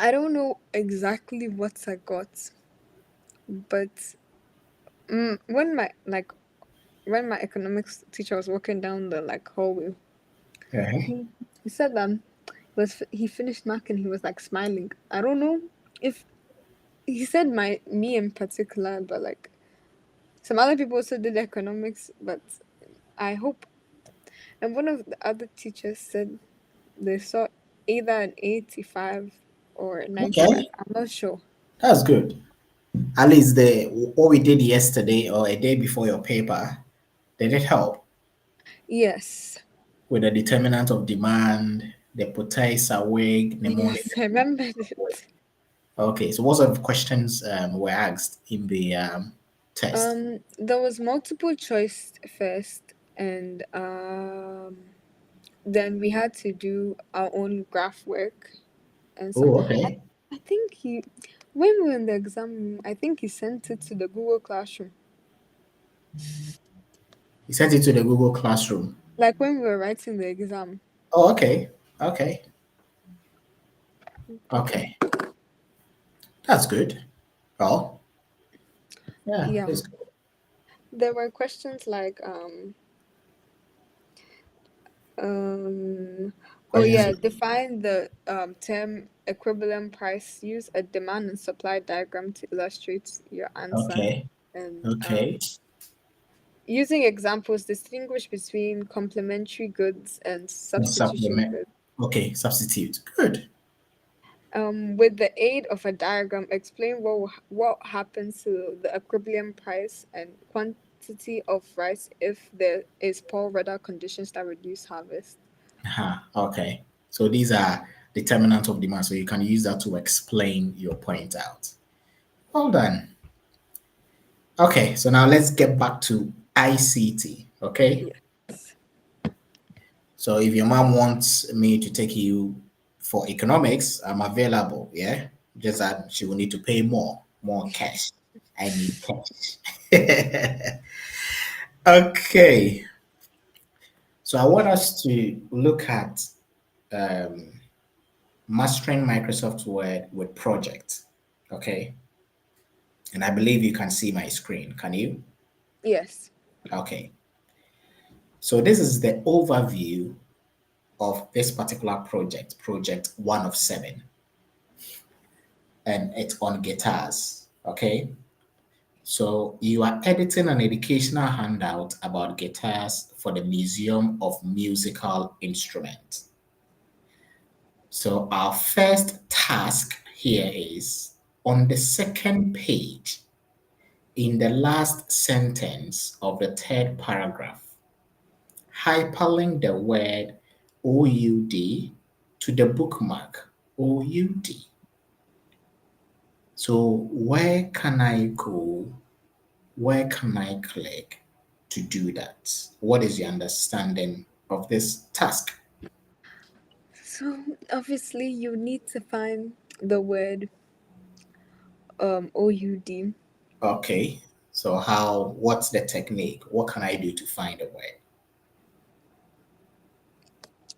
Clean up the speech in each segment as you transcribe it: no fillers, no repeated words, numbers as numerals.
I don't know exactly what I got, but when my economics teacher was walking down the hallway, Uh-huh. he said he finished marking. He was like smiling. I don't know if he said me in particular, but like some other people also did economics. But I hope. And one of the other teachers said they saw either an 85 or 95. Okay, I'm not sure. that's good. At least the what we did yesterday or a day before your paper, did it help Yes. with the determinant of demand, the potassium awake, pneumonia? Yes, I remembered it. Okay, so what sort of questions were asked in the test? There was multiple choice first, and then we had to do our own graph work and some. Oh, I, okay. I think when we were in the exam room, I think he sent it to the Google Classroom. You sent it to the Google Classroom. Like when we were writing the exam. Oh, okay. Okay. Okay. That's good. Well, yeah, Yeah, it's good. there were questions like oh Questions. yeah, define the term equivalent price. Use a demand and supply diagram to illustrate your answer. Okay. And Okay. using examples, distinguish between complementary goods and And substitution supplement. goods. Okay. Substitute. Good. With the aid of a diagram, explain what happens to the equivalent price and quantity of rice if there is poor weather conditions that reduce harvest. Okay. So these are determinant of demand. So you can use that to explain your point out. Well done. Okay. So now let's get back to ICT. Okay. Yes. So if your mom wants me to take you for economics, I'm available. Yeah. Just that she will need to pay more cash. I need cash. Okay. So I want us to look at um, mastering Microsoft Word with project. Okay. And I believe you can see my screen. Can you? Yes. Okay. So this is the overview of this particular project 1 of 7, and it's on guitars. Okay. So you are editing an educational handout about guitars for the Museum of Musical Instruments. So our first task here is on the second page, in the last sentence of the third paragraph, hyperlink the word OUD to the bookmark OUD. So where can I go? Where can I click to do that? What is your understanding of this task? So obviously you need to find the word OUD. Okay. So what's the technique? What can I do to find a word?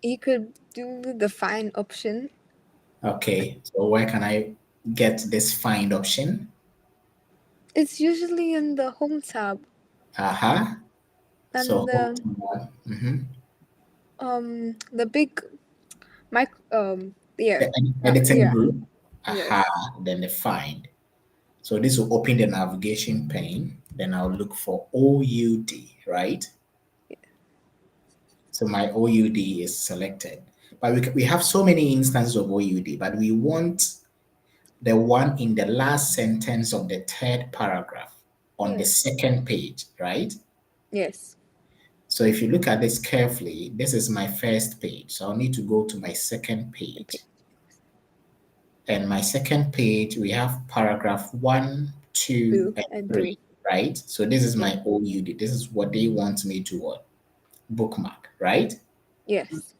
You could do the find option. Okay. So where can I get this find option? It's usually in the home tab Uh-huh. So and the big mic yeah. the editing Yeah. group. Aha. Yes. Then the find. So this will open the navigation pane. Then I'll look for OUD, right? So my OUD is selected. But we have so many instances of OUD, but we want the one in the last sentence of the third paragraph on the Yes. second page, right? Yes. So if you look at this carefully, this is my first page. So I'll need to go to my second Okay. page. And my second page, we have paragraph 1, 2, Two and and 3, three. right? So this is Yeah. my OUD. This is what they want me to what? Bookmark, right? Yes.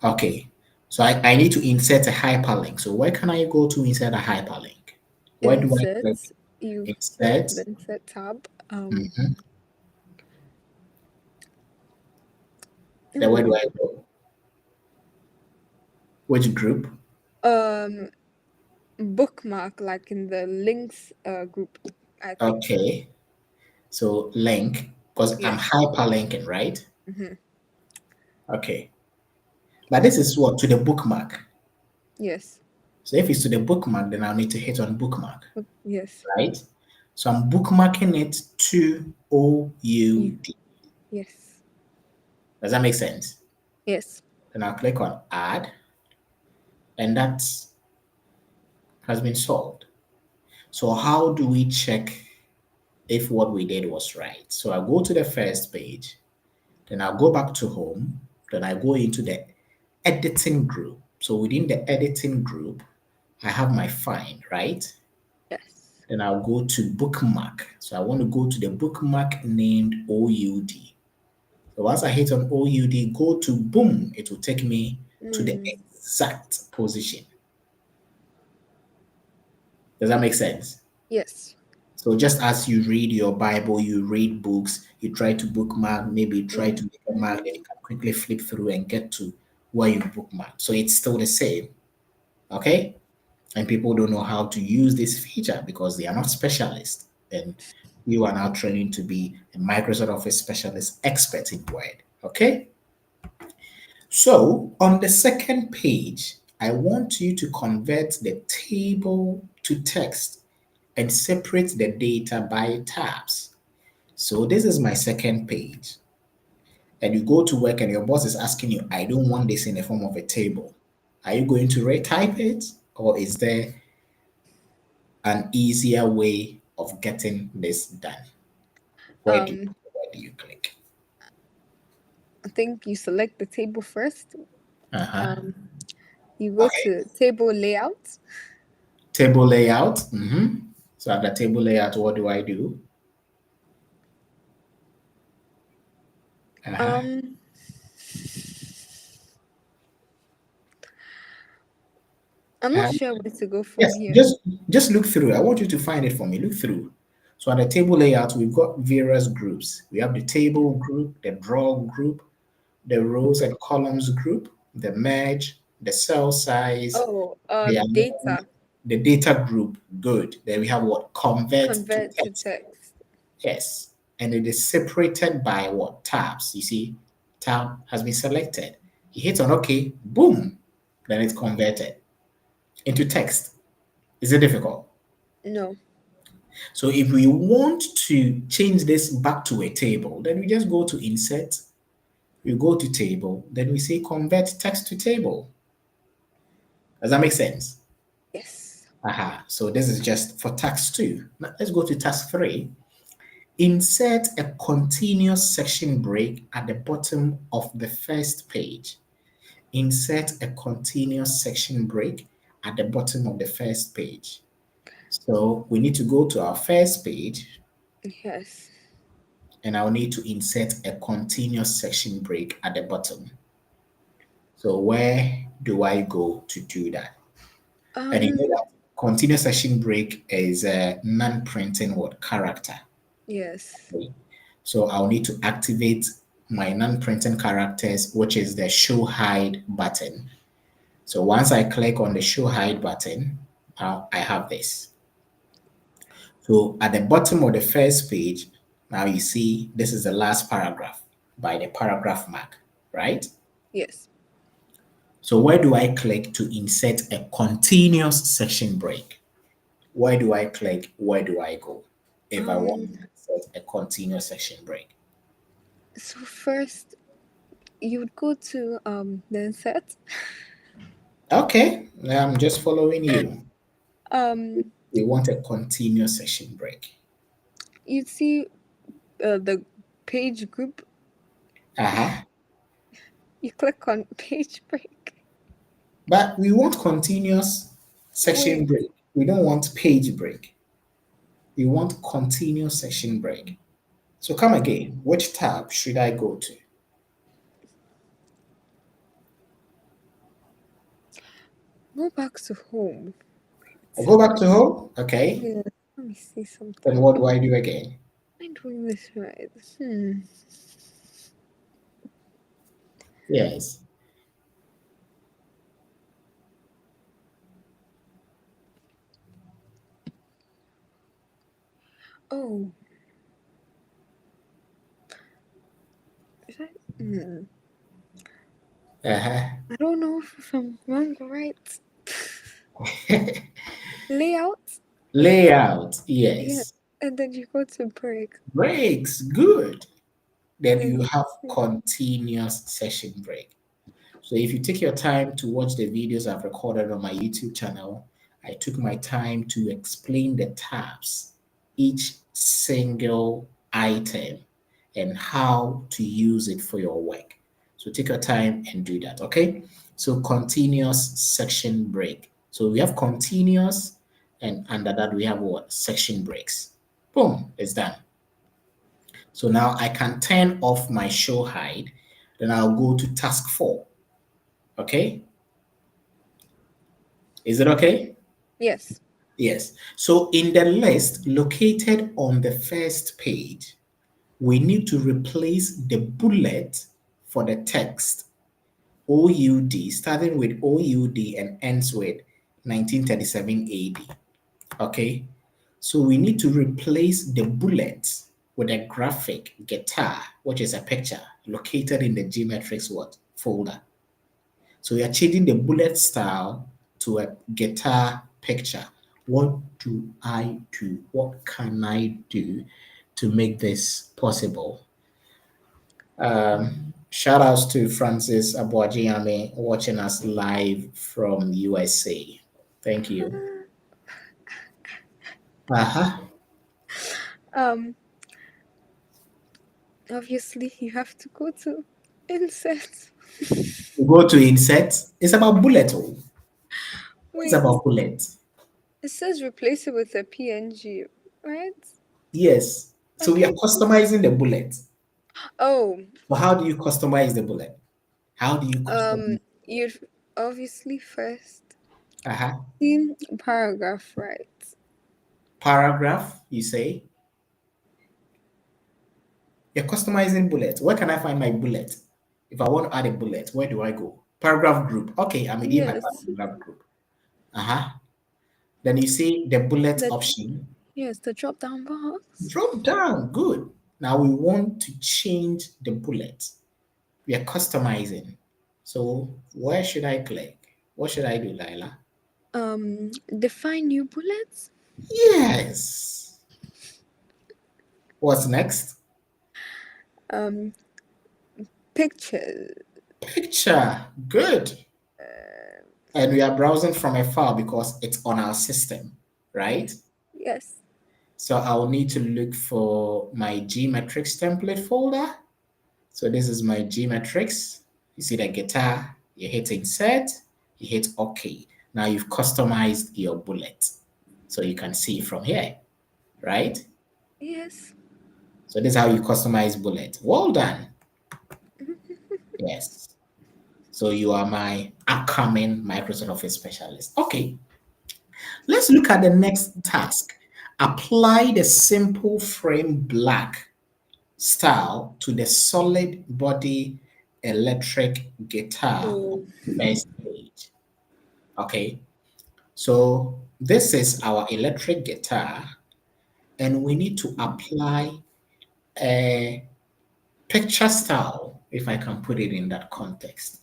Okay. So I need to insert a hyperlink. So where can I go to insert a hyperlink? Where do I click? Insert. You go Insert. to the insert tab. Mhm. Then where do Hmm. I go? Which group? Um bookmark like in the links group, I think. Okay. So link, because I'm Yes. hyperlinking, right? Mm-hmm. Okay. But this is what? To the bookmark. Yes. So if it's to the bookmark, then I'll need to hit on bookmark, Yes. right? So I'm bookmarking it to You. OUD. Yes. Does that make sense? Yes. Then I'll click on add, and that has been solved. So how do we check if what we did was right? So I go to the first page, then I'll go back to home, then I go into the editing group. So within the editing group, I have my find, right? Yes. Then I'll go to bookmark. So I want to go to the bookmark named OUD. So once I hit on OUD, go to boom, it will take me to the Mm. exact position. Does that make sense? Yes. So just as you read your Bible, you read books, you try to bookmark, maybe try to make a mark, then you can quickly flip through and get to where you bookmark. So it's still the same, okay? And people don't know how to use this feature because they are not specialists. And you are now training to be a Microsoft Office specialist expert in Word, okay? So on the second page, I want you to convert the table to text and separate the data by tabs. So this is my second page. And you go to work and your boss is asking you, I don't want this in the form of a table. Are you going to retype it? Or is there an easier way of getting this done? Um, Where do you click? I think you select the table first. Uh-huh. Um, you go Okay. to table layout. Table layout. So at the table layout, what do I do? Uh-huh. Um, I'm not Uh, sure where to go from yes, here. just look through. I want you to find it for me. Look through. So at the table layout, we've got various groups. We have the table group, the draw group, the rows and columns group, the merge, the cell size, Oh, the alignment, data. the data group. Good. Then we have what? Convert to Convert to text. text. Yes. And it is separated by what? Tabs. You see, tab has been selected. You hit on OK, boom, then it's converted into text. Is it difficult? No. So if we want to change this back to a table, then we just go to insert, we go to table, then we say convert text to table. Does that make sense? Yes. Aha. So this is just for task 2. Now let's go to task 3. Insert a continuous section break at the bottom of the first page. Insert a continuous section break at the bottom of the first page. So we need to go to our first page Yes. and I'll need to insert a continuous section break at the bottom. So where do I go to do that? And you know Um. that continuous section break is a non-printing word character. Yes. Okay. So I'll need to activate my non-printing characters, which is the show hide button. So once I click on the show hide button, now I have this. So at the bottom of the first page, now you see this is the last paragraph by the paragraph mark, right? Yes. So where do I click to insert a continuous section break? Where do I click? Where do I go if I want Um. to insert a continuous section break? So first, you would go to the insert. Okay, I'm just following you. Um. We want a continuous section break. You'd see the page group. Uh-huh. You click on page break. But we want continuous section Wait. break. We don't want page break. We want continuous section break. So come again. Which tab should I go to? Go back to home. I go back to home. Okay. Yeah. Let me see Then something. what do I do again? Am I doing this right? Yes. Oh, is that? Uh-huh. I don't know if I'm wrong or right. Layout? Layout, Yeah. yes. And then you go to break. Breaks, good. Then you And have continuous session break. So if you take your time to watch the videos I've recorded on my YouTube channel, I took my time to explain the tabs, each single item, and how to use it for your work. So take your time and do that, okay? So continuous section break. So we have continuous, and under that we have what? Section breaks. Boom, it's done. So now I can turn off my show hide. Then I'll go to task 4. Okay? Is it okay? yes. Yes. So in the list located on the first page, we need to replace the bullet for the text OUD, starting with OUD and ends with 1937 AD. Okay? So we need to replace the bullet with a graphic guitar, which is a picture located in the geometrics what folder. So we are changing the bullet style to a guitar picture. What do I do? What can I do to make this possible? Shout outs to Francis Abuajiame watching us live from USA. Thank you. Uh-huh. Um, obviously you have to go to insert. We go to insert. It's about bullet. Oh. It's Wait, about bullet. it says replace it with a PNG, right? Yes. So we are Okay. customizing the bullet. Oh, So how do you customize the bullet? How do you customize? you'd obviously first Uh-huh. see paragraph, right? Paragraph, you say? You're customizing bullets. Where can I find my bullet? If I want to add a bullet, where do I go? Paragraph group. Okay, I'm in my Yes. paragraph group. Uh-huh. Then you see the bullet The option. yes, the drop down box. Drop down. Good. Now we want to change the bullet. We are customizing. So where should I click? What should I do, Laila? Define new bullets. Yes. What's next? Um, Pictures. Picture. Good. And we are browsing from a file because it's on our system, right? Yes. Yes. So I'll need to look for my geometrics template folder. So this is my geometrics. You see the guitar, you hit insert, you hit OK. Now you've customized your bullet. So you can see from here, right? Yes. So this is how you customize bullet. Well done. Yes. So you are my upcoming Microsoft Office specialist. Okay. Let's look at the next task. Apply the simple frame black style to the solid body electric guitar on Oh. the first page. Okay, so this is our electric guitar, and we need to apply a picture style, if I can put it in that context.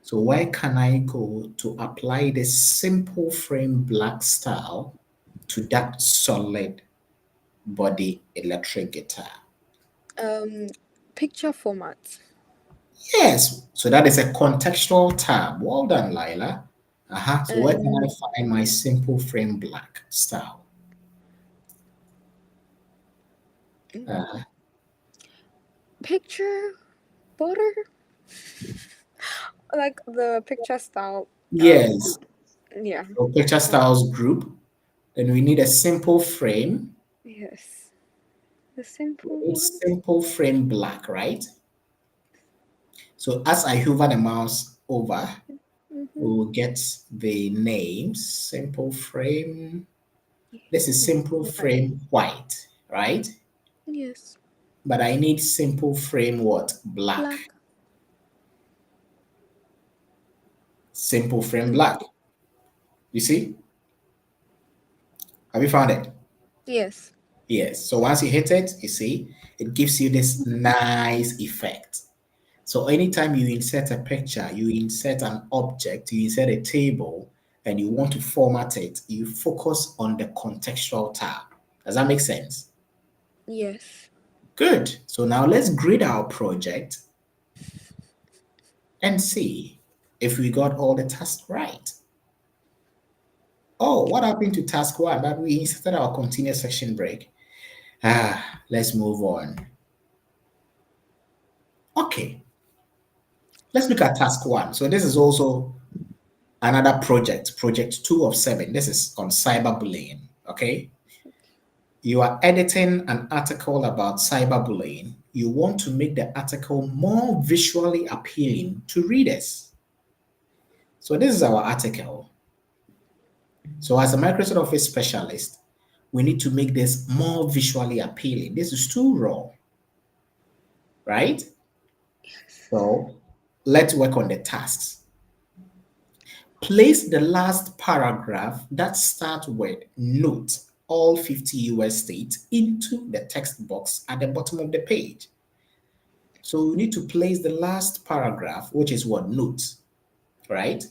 So where can I go to apply this simple frame black style to that solid body electric guitar? Um, Picture format. Yes, so that is a contextual tab. Well done, Lila. So where can I And find my simple frame black style? Uh, picture border, like the picture style. yes, Yeah. so picture styles group. Then we need a simple frame. Yes. The simple It's one. simple frame black, right? So as I hover the mouse over, we Mm-hmm. will get the names. Simple frame. This is Yeah. simple Right. frame white, right? Yes. But I need simple frame what? Black. Black. Simple frame Mm. black. You see? Have you found it? Yes. Yes. So once you hit it, you see, it gives you this nice effect. So anytime you insert a picture, you insert an object, you insert a table, and you want to format it, you focus on the contextual tab. Does that make sense? Yes. Good. So now let's grade our project and see if we got all the tasks right. Oh, what happened to task one? That we inserted our continuous section break. Let's move on. Okay, let's look at task one. So this is also another project, project 2 of 7. This is on cyberbullying. Okay, you are editing an article about cyberbullying. You want to make the article more visually appealing to readers. So this is our article. So as a Microsoft Office specialist, we need to make this more visually appealing. This is too raw, right? So let's work on the tasks. Place the last paragraph that starts with note all 50 US states into the text box at the bottom of the page. So we need to place the last paragraph, which is what note, right?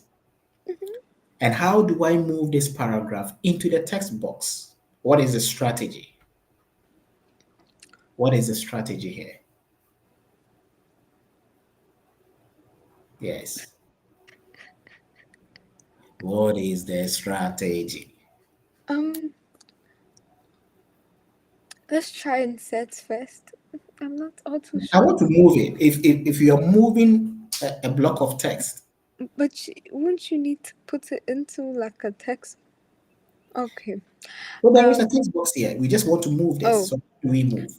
And how do I move this paragraph into the text box? What is the strategy? What is the strategy here? Yes. What is the strategy? Um, let's try insert first. I'm not all too I sure. want to move it. If you're moving a block of text, But wouldn't you need to put it into like a text? Okay. well, there is a Um. text box here. We just want to move this. Oh, So how do we move?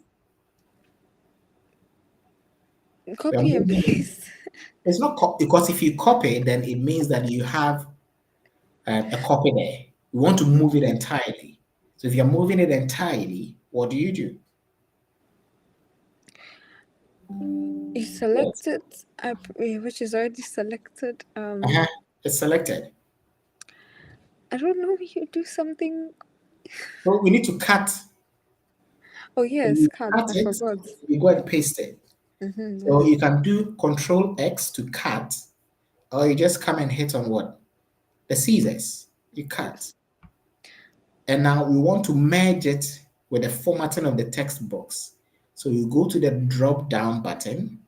We are copy and moving it. paste. It's not because if you copy, then it means that you have a copy there. We want to move it entirely. So if you're moving it entirely, what do you do? You Yes. select it, which is already selected. Uh-huh. It's selected. I don't know. You do something. So we need to cut. Oh When yes, you cut. cut I it, forgot. you go and paste it. So Yes. you can do Control X to cut, or you just come and hit on what? The scissors. You cut. Yes. And now we want to merge it with the formatting of the text box. So you go to the drop down button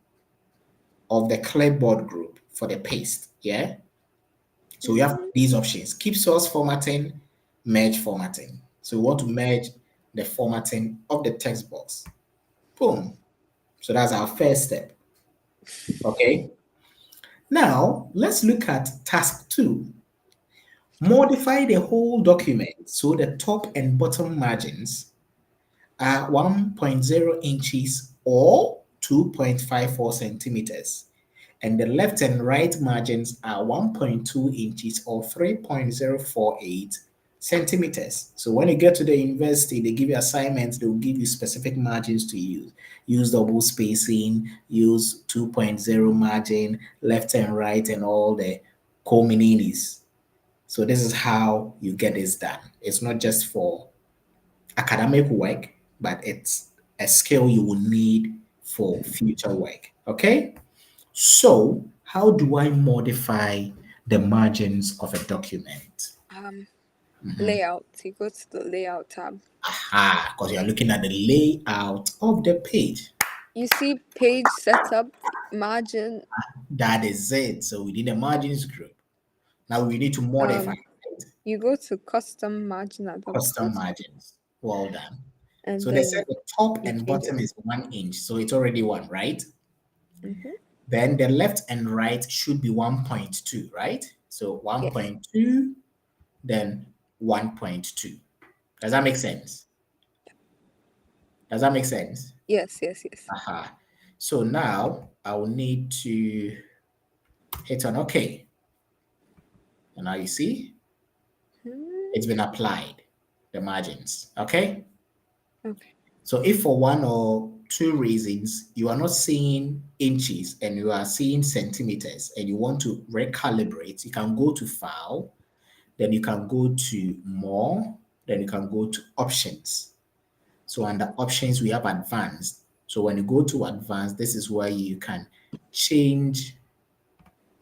of the clipboard group for the paste. Yeah. So we have Mm, these options: keep source formatting, merge formatting. So we want to merge the formatting of the text box. Boom. So that's our first step. Okay. Now let's look at task 2. Modify the whole document so the top and bottom margins are 1.0 inches or 2.54 centimeters, and the left and right margins are 1.2 inches or 3.048 centimeters. So when you get to the university, they give you assignments, they will give you specific margins to use. Use double spacing, use 2.0 margin, left and right, and all the comininis. So this is how you get this done. It's not just for academic work, but it's a skill you will need for future work. Okay? So, how do I modify the margins of a document? um, layout. You go to the layout tab. Aha, because you're looking at the layout of the page. You see page setup, margin. That is it. So we need a margins group. Now we need to modify Um, it. you go to custom margin at the Custom bottom, margins. Well done. and So they said then the top you and change it. bottom is 1 inch. So it's already one, right? Mm-hmm. Then the left and right should be 1.2, right? So Yes. 1.2, then 1.2. Does that make sense? Does that make sense? Yes. Yes. Yes. Aha. So now I will need to hit on OK. And now you see it's Hmm. been applied, the margins. Okay. Okay. So if for one or two reasons you are not seeing inches and you are seeing centimeters and you want to recalibrate, you can go to File, then you can go to More, then you can go to Options. So under options, we have advanced. So when you go to advanced, this is where you can change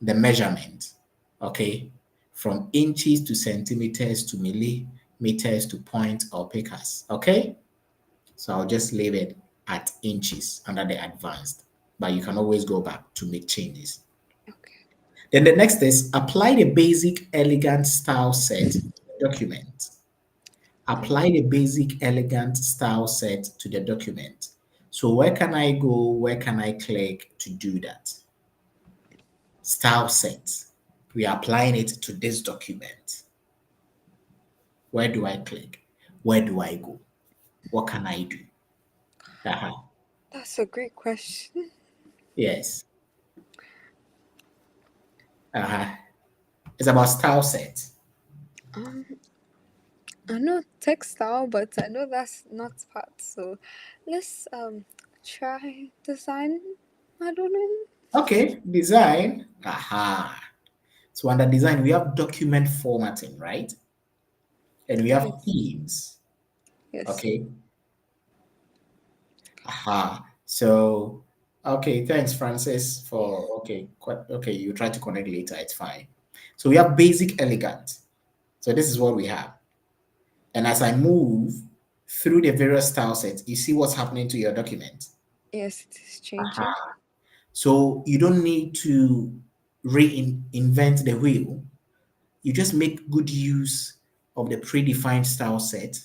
the measurement, okay, from inches to centimeters to millimeters to point or pickers, okay? So I'll just leave it at inches under the advanced, but you can always go back to make changes. Okay. Then the next is apply the basic elegant style set to the document. Apply the basic elegant style set to the document. So where can I go? Where can I click to do that? Style set. We are applying it to this document. Where do I click? Where do I go? What can I do? Uh-huh. That's a great question. Yes. Uh-huh. It's about style set. Um, I know textile, but I know that's not part. So let's try design. I don't know. Okay, design. Aha. So under design, we have document formatting, right? And we have Yes. themes. Yes. Okay. Aha. So, okay, thanks, Francis, for okay, you try to connect later, it's fine. So we have basic elegant. So this is what we have. And as I move through the various style sets, you see what's happening to your document. Yes, it is changing. Aha. So you don't need to reinvent the wheel. You just make good use of the predefined style set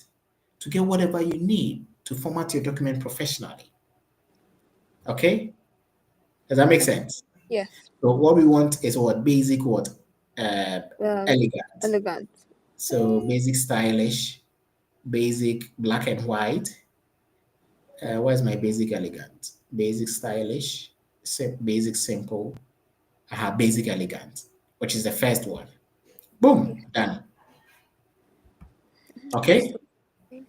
to get whatever you need to format your document professionally. Okay? Does that make Okay. sense? Yes. So what we want is what basic what uh, Um, elegant. elegant. So Mm, basic stylish, basic black and white. Where's my basic elegant? Basic stylish, basic simple. Basic elegant, which is the first one. yeah, Boom, done. that's Okay. okay.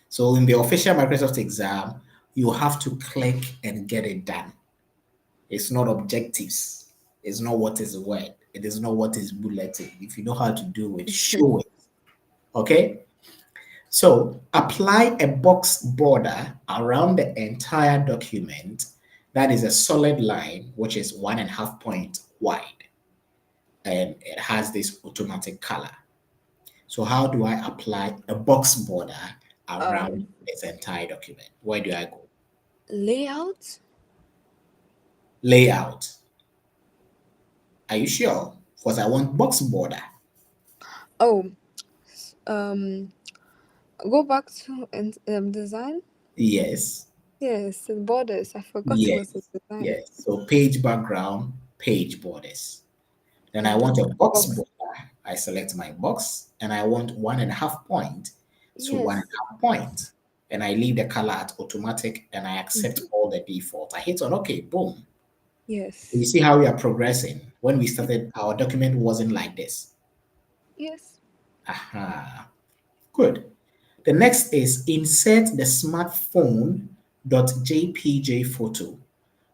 So in the official Microsoft exam, you have to click and get it done. It's not objectives. It's not what is word. It is not what is bulleted. If you know how to do it, show it. Okay. So apply a box border around the entire document that is a solid line, which is 1.5 point wide, and it has this automatic color. So how do I apply a box border around Um, this entire document? Where do I go? layout. Layout. Are you sure? Because I want box border. Oh, um, go back to design. Yes. Yes, the borders. I forgot it was a Yes. design. Yes. So page background, page borders. Then I And want a box box. border. I select my box and I want 1.5 point. So one and Yes. a half point. And I leave the color at automatic and I accept Mhm. all the default. I hit on OK, boom. You Yes. see how we are progressing. When we started, our document wasn't like this. Yes. Aha. Good. The next is insert the smartphone.jpg photo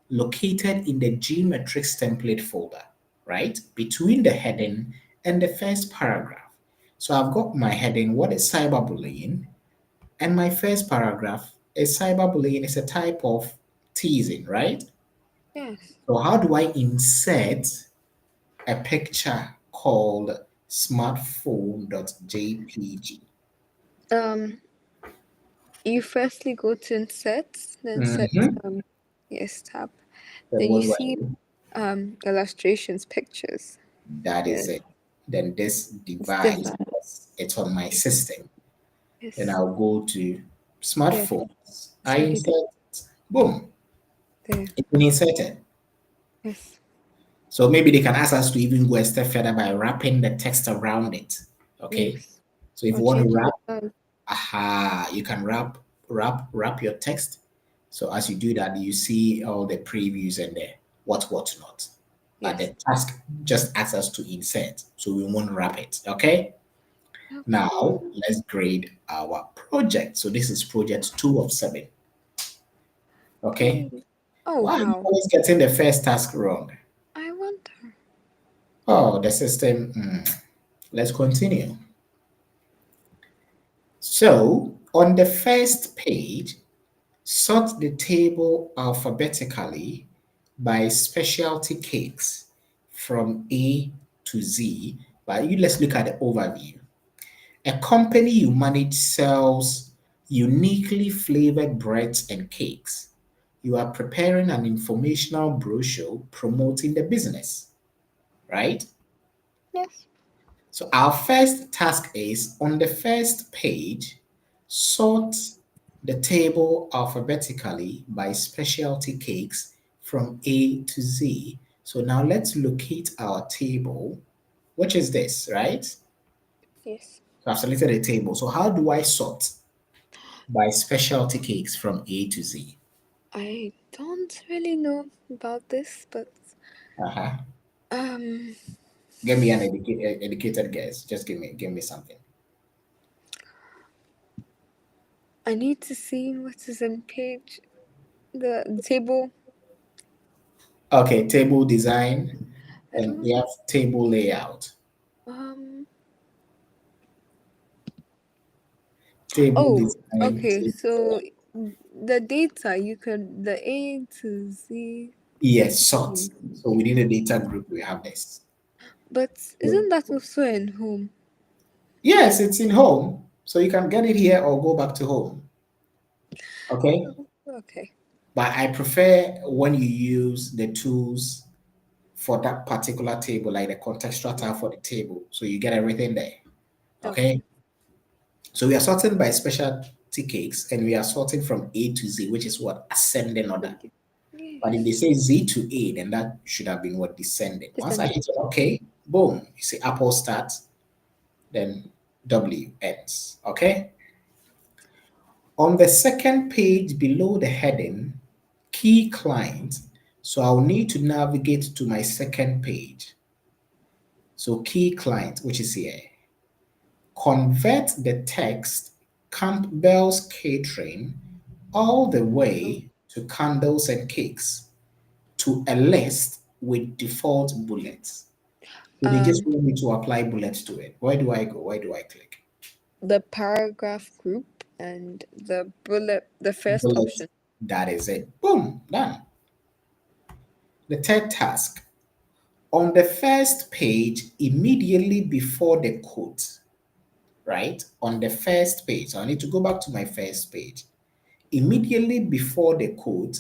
located in the geometrics template folder, right? Between the heading and the first paragraph. So I've got my heading, what is cyberbullying? And my first paragraph is cyberbullying is a type of teasing, right? Yes. So how do I insert a picture called smartphone.jpg? Um, you firstly go to insert, then set Mm-hmm. yes tab. Then Then you what do I see do? illustrations, pictures. That is Yes. it. Then this It's device, design. it's on my system. Then Yes. I'll go to Yes. smartphones. It's I already there. insert, boom, There. it's been inserted. Yes. So maybe they can ask us to even go a step further by wrapping the text around it. Okay. Yes. So if Or you want to changing wrap, the size. you can wrap your text. So as you do that, you see all the previews and the what not. But Yes. the task just asks us to insert, so we won't wrap it. Okay. Okay. Now let's grade our project. So this is project 2 of 7. Okay. Okay. Oh Why are you wow. always getting the first task wrong? I wonder. Oh, the system. Let's continue. So, On the first page, sort the table alphabetically by specialty cakes from A to Z. But let's look at the overview. A company you manage sells uniquely flavored breads and cakes. You are preparing an informational brochure promoting the business, right? Yes. So our first task is on the first page, sort the table alphabetically by specialty cakes from A to Z. So now let's locate our table, which is this, right? So Yes. I've selected a table. So how do I sort by specialty cakes from A to Z? I don't really know about this, but Uh-huh. um, Give me an educated guess. Just give me something. I need to see what is in page the table. Okay, table design, I and don't know. we have table layout. Um. Table Oh, design, okay. table So layout. the data you can the A to Z. Yes, sort. So within the data group, we have this. But isn't that also in home? Yes, it's in home. So you can get it here or go back to home. Okay. Oh, okay. But I prefer when you use the tools for that particular table, like the contextual tab for the table. So you get everything there. Okay. Okay. So we are sorting by specialty cakes and we are sorting from A to Z, which is what ascending order. Okay. But if they Yes. say Z to A, then that should have been what descending. Once I Descending. hit OK, boom, you see Apple starts, then W ends. Okay. On the second page below the heading, key client. So I'll need to navigate to my second page. So key client, which is here. Convert the text Campbell's Catering all the Oh. way to candles and cakes to a list with default bullets. So they just Um. want me to apply bullets to it. Where do I go? Where do I click? The paragraph group and the bullet. The first Bullets. option. That is it. Boom, done. The third task. On the first page, immediately before the quote, right? On the first page. So I need to go back to my first page. Immediately before the quote,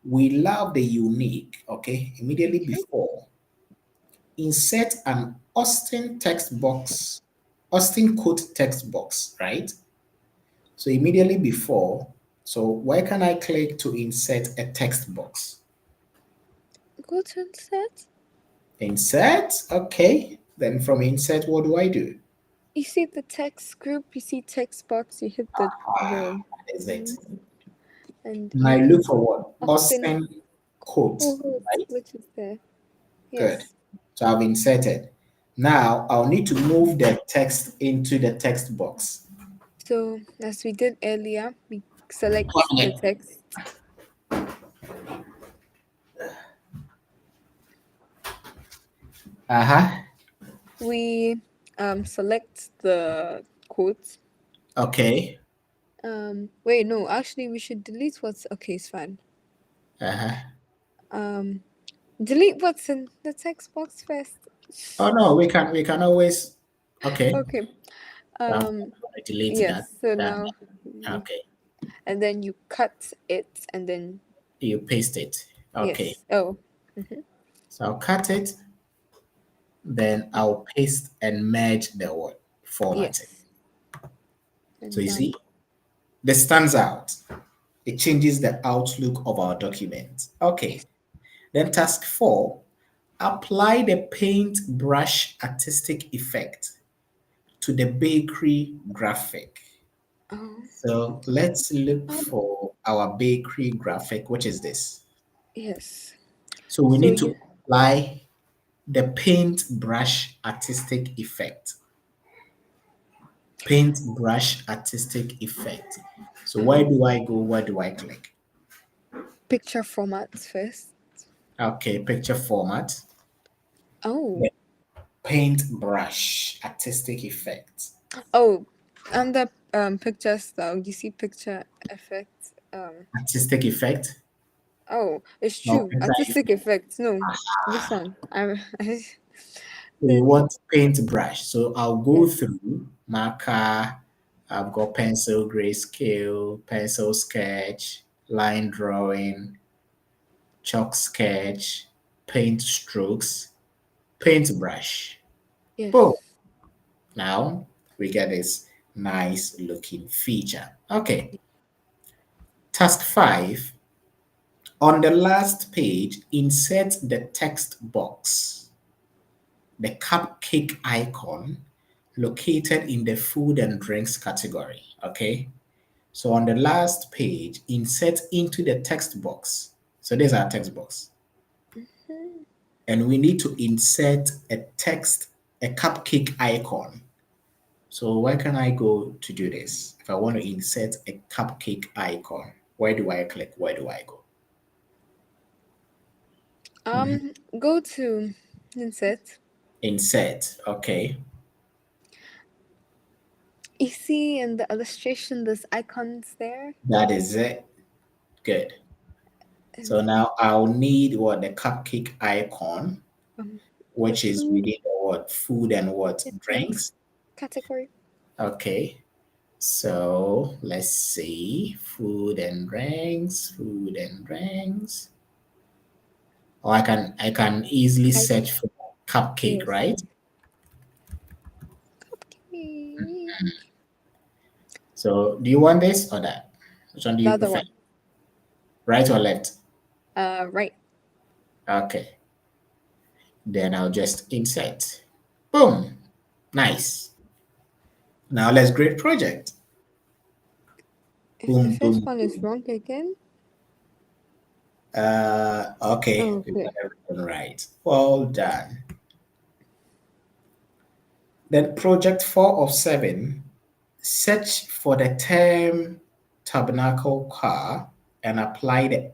we love the unique, okay? Immediately before, insert an Austin text box, Austin quote text box, right? So immediately before, so where can I click to insert a text box? Go to insert. Insert, okay. Then from insert, what do I do? You see the text group. You see text box. You hit the That is it. and And you I can look see for what? Austin Austin quote, quotes, right? which is there. Good. Yes. So I've inserted. Now I'll need to move the text into the text box. So as we did earlier, we One select the minute. text. Uh-huh. We select the quote. Okay. Wait, no, actually, we should delete what's okay. It's fine. Uh-huh. Um, delete what's in the text box first. Oh no, we can always okay. Okay. I'm Um, gonna delete that. yes. So That now, you, okay. and then you cut it, and then You paste it. Okay. yes. Oh, So I'll cut it, then I'll paste and merge the word formatting. yes, So and you done. see, this stands out. It changes the outlook of our document. Okay. Yes. Then task 4, apply the paintbrush artistic effect to the bakery graphic. Oh, So let's look um, for our bakery graphic, which is this. yes. So we So need to you apply the paintbrush artistic effect. Paintbrush artistic effect. So where um do I go? Where do I click? picture formats first. Okay, picture format. Oh, The paintbrush artistic effect. oh. And the picture style, you see picture effects. Artistic effect. Oh, it's No, true. picture Artistic effect. effects. No, this one. We then want paintbrush. So I'll go yes, through marker. I've got pencil, grayscale, pencil sketch, line drawing, chalk sketch, paint strokes, paintbrush. Boom. yes. Now we get this nice looking feature. Okay. Task 5. On the last page, insert the text box, the cupcake icon located in the food and drinks category. Okay. So on the last page, insert into the text box. So there's our text box. Mhm. And we need to insert a cupcake icon. So where can I go to do this? If I want to insert a cupcake icon, where do I click? Where do I go? Go to insert. Insert. Okay. You see in the illustration, there's icons there, That is it. Good. and So then now I'll need what the cupcake icon, the which is food within the what food and what and drinks drinks. category. Okay. So let's see. Food and drinks, food and drinks. Or I can easily I search for cupcake, yes. right? Cupcake. So do you want this or that? Which one do The you other prefer? one. Right or left? Right. Okay. Then I'll just insert. Boom. Nice. Now let's create project. If the Boom, first boom, one is boom. wrong again. Okay, Oh, we got okay. everything right. Well done. Then project 4 of 7, search for the term tabernacle car and apply the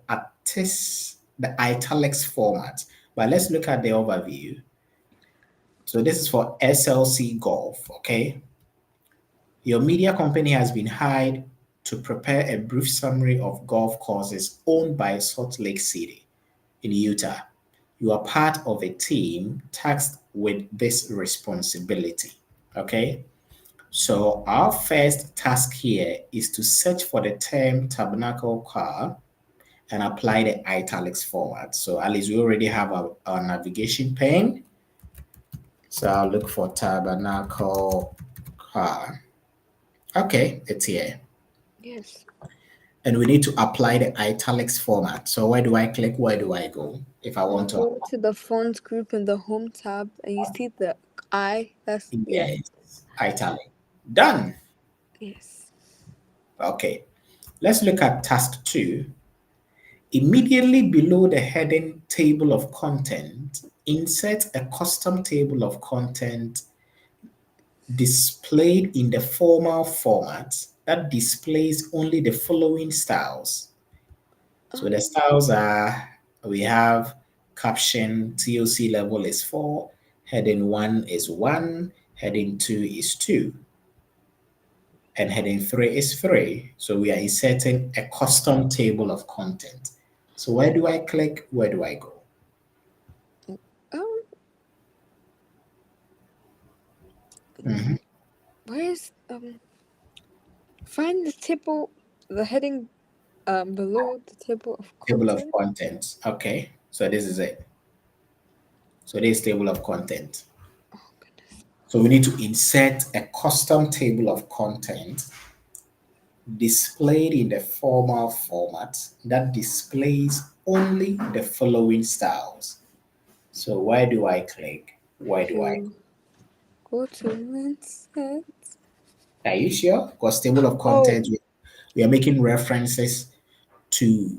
italics format. But let's look at the overview. So this is for SLC Golf, okay? Your media company has been hired to prepare a brief summary of golf courses owned by Salt Lake City in Utah. You are part of a team tasked with this responsibility. Okay. So our first task here is to search for the term tabernacle car and apply the italics format. So at least we already have our navigation pane. So I'll look for tabernacle car. Okay, it's here. Yes. And we need to apply the italics format. So where do I click? Where do I go if I want to Go apply? to the fonts group in the home tab, and you see the I. That's yeah. Yes, italic. Done. Yes. Okay, let's look at task 2. Immediately below the heading table of content, insert a custom table of content displayed in the formal format that displays only the following styles. So the Um. styles are we have caption TOC level is 4, heading 1 is 1, heading 2 is 2, and heading 3 is 3. So we are inserting a custom table of content. So where do I click? Where do I go? Um. Mhm. Where's Find the table, the heading below the table of Table of content. contents. Okay, so this is it. So this table of content. Oh goodness. So we need to insert a custom table of content displayed in the formal format that displays only the following styles. So where do I click? Where If do I you go to insert. Are you sure? Because table of Oh. content, we are making references to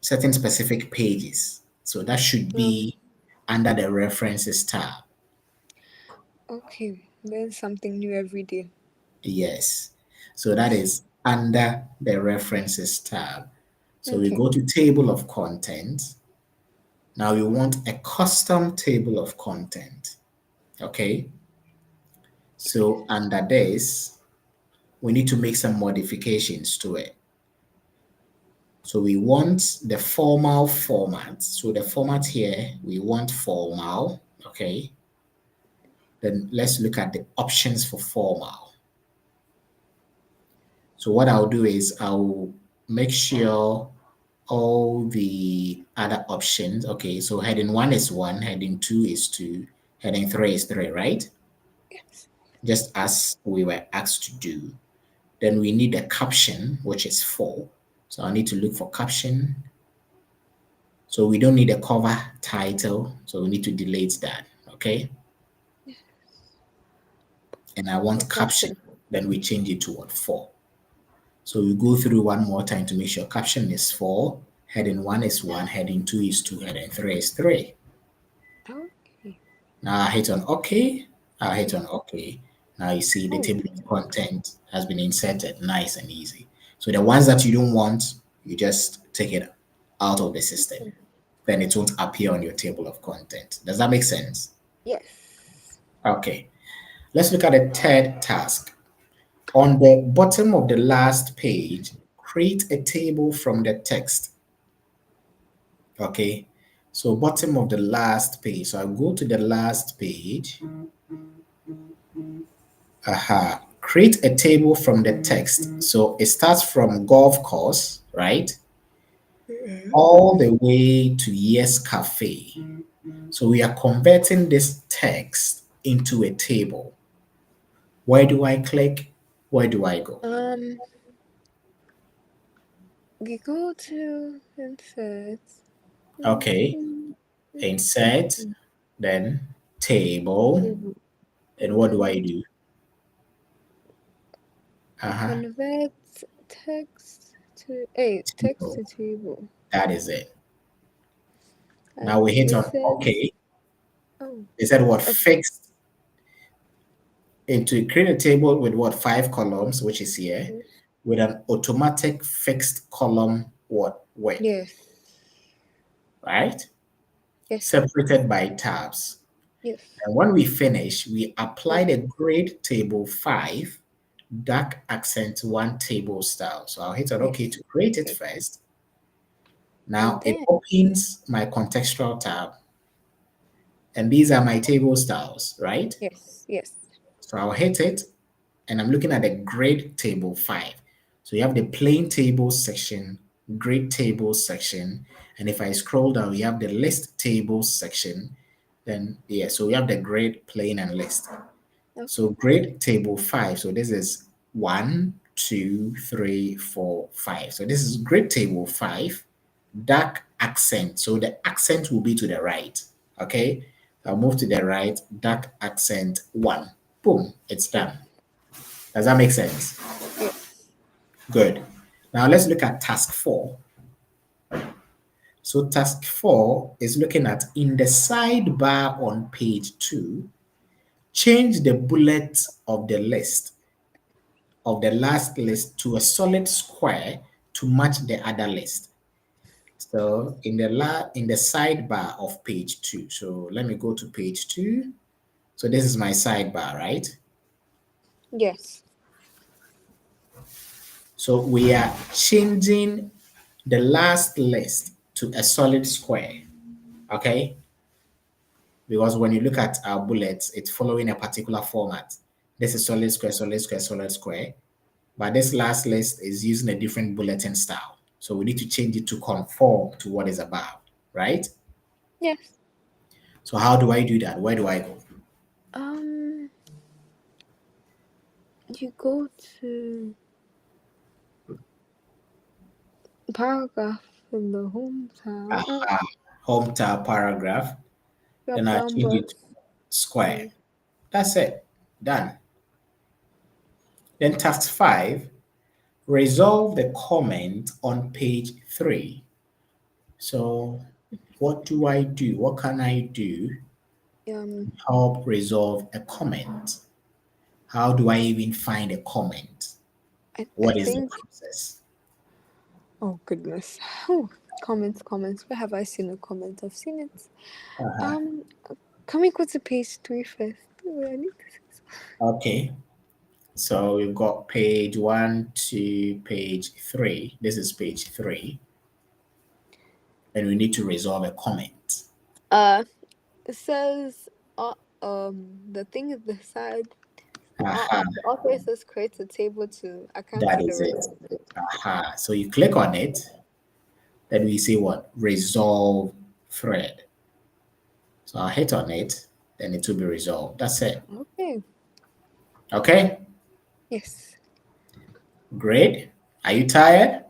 certain specific pages. So that should Um. be under the references tab. Okay. Learn something new every day. Yes. So that is under the references tab. So we Okay. go to table of content. Now we want a custom table of content. Okay. So under this, we need to make some modifications to it. So we want the formal format. So the format here, we want formal, okay? Then let's look at the options for formal. So what I'll do is I'll make sure all the other options, okay, so heading 1 is 1, heading 2 is 2, heading 3 is 3, right? Yes. Just as we were asked to do. Then we need a caption, which is 4. So I need to look for caption. So we don't need a cover title, so we need to delete that, okay? And I For want caption, caption. then we change it to what, 4. So we go through one more time to make sure caption is 4, heading 1 is 1, heading 2 is 2, heading 3 is 3. Okay. Now I hit on OK, I hit on OK. Now you see the Oh, table of content has been inserted, nice and easy. So the ones that you don't want, you just take it out of the system. Then it won't appear on your table of content. Does that make sense? yes. Okay. Let's look at the third task. On the bottom of the last page, create a table from the text. Okay. So bottom of the last page. So I'll go to the last page. Aha. Create a table from the text. So it starts from golf course, right? All the way to Yes Cafe. So we are converting this text into a table. Where do I click? Where do I go? Um, we go to insert. Okay, insert, then table, Table. and what do I And do? Uh-huh, convert text to a text table. to table. That is it. Now we And hit it on says, OK. oh, It said what okay. fixed into create a table with what 5 columns, which is here, with an automatic fixed column what width, Yes. right? Yes. Separated by tabs. Yes. And when we finish, we apply Oh, the grade table 5 dark accent 1 table style. So I'll hit on OK yes. to create it Okay. first. And Now it then, opens my contextual tab, and these are my table styles, right? yes. Yes. So I'll hit it, and I'm looking at the grade table 5. So you have the plain table section, grade table section, and if I scroll down, you have the list table section. Then, yeah, so we have the grade, plain, and list. So Okay. grade table 5. So this is 1, 2, 3, 4, 5. So this is grade table 5, dark accent. So the accent will be to the right. Okay. I'll move to the right, dark accent 1. Boom, it's Yes. done. Does that make sense? Yes. Good. Now let's look at task 4. So task 4 is looking at in the sidebar on page 2, change the bullet of the list of the last list to a solid square to match the other list. So in the sidebar of page 2. So let me go to page 2. So this is my sidebar, right? Yes. So we are changing the last list to a solid square, okay? Because when you look at our bullets, it's following a particular format. This is solid square, solid square, solid square. But this last list is using a different bulletin style. So we need to change it to conform to what is above, right? Yes. So how do I do that? Where do I go? Um, you go to paragraph in the home tab. Aha, home tab paragraph. Then Drop I down change it to box. square. Mm. That's it. Done. Then task 5, resolve the comment on page 3. So what do I do? What can I do Um, to help resolve a comment? How do I even find a comment? I What is the think. process? Oh goodness. Oh, comments, comments. Where have I seen a comment? I've seen it. Uh-huh. Um, can we go to page 3 first? Oh, I need to see. Okay. So we've got page one to page three. This is page three. And we need to resolve a comment. Uh, it says, the thing is the side. Aha, The author says create a table to account that for the is it. rest. Aha. So you click on it, then we see what? Resolve thread. So I'll hit on it, then it will be resolved. That's it. Okay. Okay, Yes. great. Are you tired?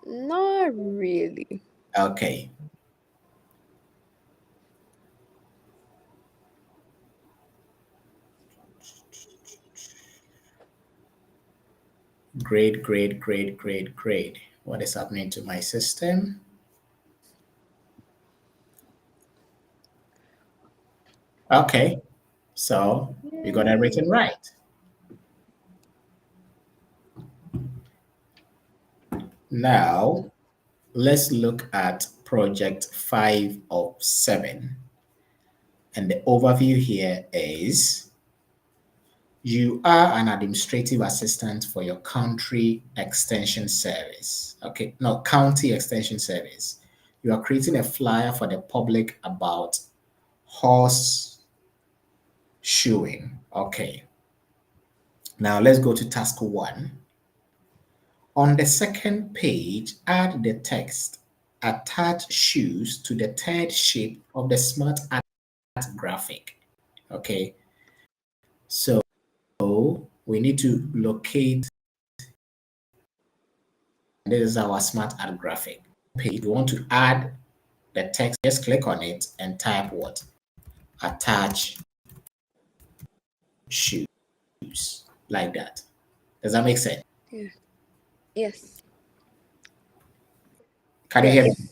Not really. Okay. Great, great, great, great, great. What is happening to my system? Okay, so we got everything Yay. right. Now, let's look at project 5 of 7. And the overview here is you are an administrative assistant for your country extension service. Okay, no, county extension service. You are creating a flyer for the public about horse shoeing. Okay, now let's go to task 1. On the second page, add the text. Attach shoes to the third shape of the smart art graphic. Okay, so we need to locate. This is our smart art graphic page. If you want to add the text, just click on it and type what? Attach shoes, like that. Does that make sense? Yeah. Yes. Can you hear me? Yes.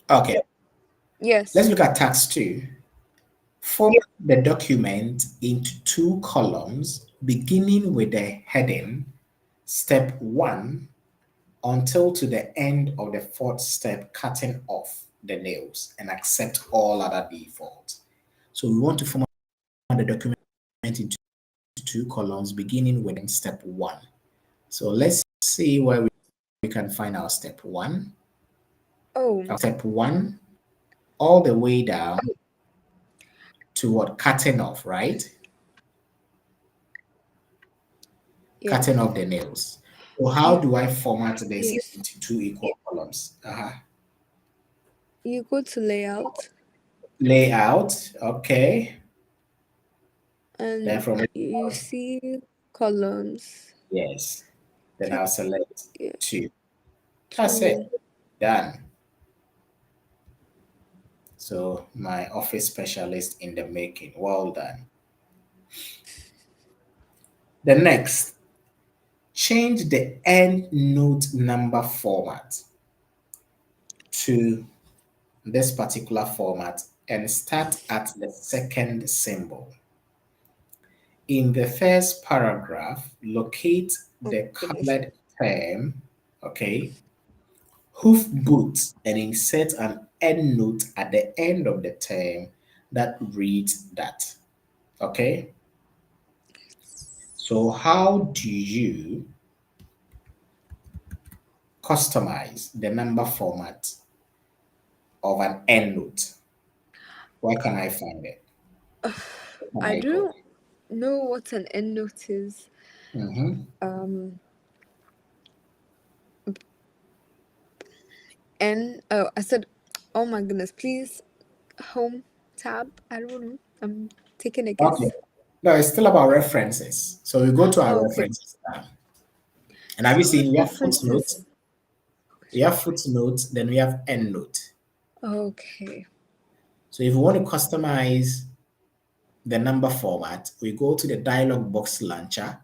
Okay, let's Yes. look at task 2. Format the document into 2 columns, beginning with the heading, step 1, until to the end of the 4th step, cutting off the nails, and accept all other defaults. So we want to format the document into 2 columns, beginning with step 1. So let's see where we can find our step 1. Oh, Step 1, all the way down to what? Cutting off, right? yeah. Cutting off the nails. So how You do I format this you into 2 equal columns? you go to layout Layout, okay. Then and from it, you see columns. yes. Then Click I'll select yeah, 2. That's it. to Done. So my office specialist in the making. Well done. The next, change the end note number format to this particular format and start at the second symbol. In the first paragraph, locate oh my the goodness. colored term, okay, hoof boots, and insert an end note at the end of the term that reads that, okay? So how do you customize the number format of an end note? Where can I find it? Where can I I go? don't know what an endnote is. Mhm. Um, and oh, I said, oh my goodness, please, home tab. I don't know. I'm taking a Okay. guess. No, it's still about references. So we go to our Oh, okay. references tab. And have you So seen we have footnotes? references. We have footnotes, then we have endnote. Okay. So if you want to customize the number format, we go to the dialog box launcher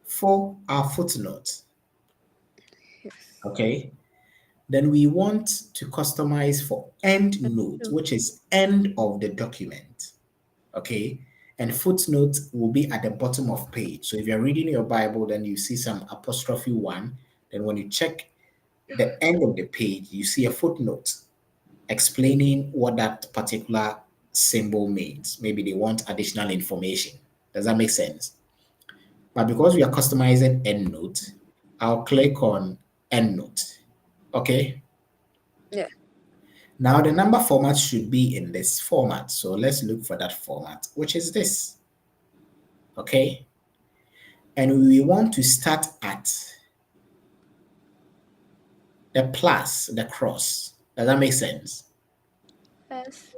for our footnote. Yes. Okay. Then we want to customize for endnote, No. which is end of the document. Okay. And footnote will be at the bottom of page. So if you're reading your Bible, then you see some apostrophe 1. Then when you check the end of the page, you see a footnote explaining what that particular symbol means. Maybe they want additional information. Does that make sense? But because we are customizing EndNote, I'll click on EndNote. Okay. Yeah. Now the number format should be in this format. So let's look for that format, which is this. Okay. And we want to start at the plus, the cross. Does that make sense? Yes.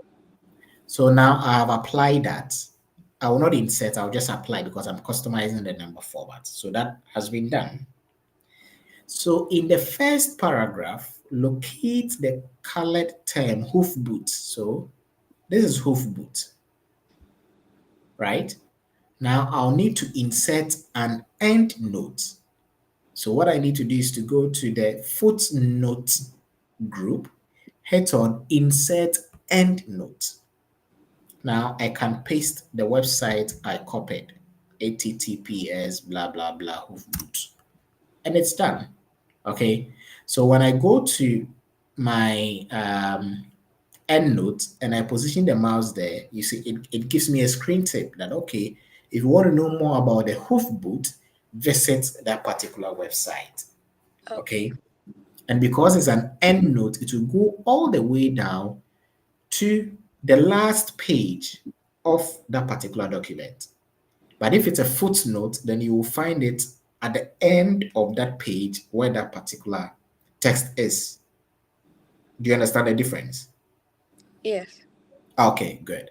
So now I have applied that. I will not insert, I'll just apply because I'm customizing the number format. So that has been done. So in the first paragraph, locate the colored term hoof boot. So this is hoof boot, right? Now I'll need to insert an end note. So what I need to do is to go to the footnote group, hit on insert end note. Now I can paste the website I copied, https blah blah blah hoofboot, and it's done. Okay, so when I go to my EndNote and I position the mouse there, you see it gives me a screen tip that okay, if you want to know more about the hoof boot, visit that particular website. Okay. Okay, and because it's an EndNote, it will go all the way down to the last page of that particular document. But if it's a footnote, then you will find it at the end of that page where that particular text is. Do you understand the difference? Yes. Okay, good.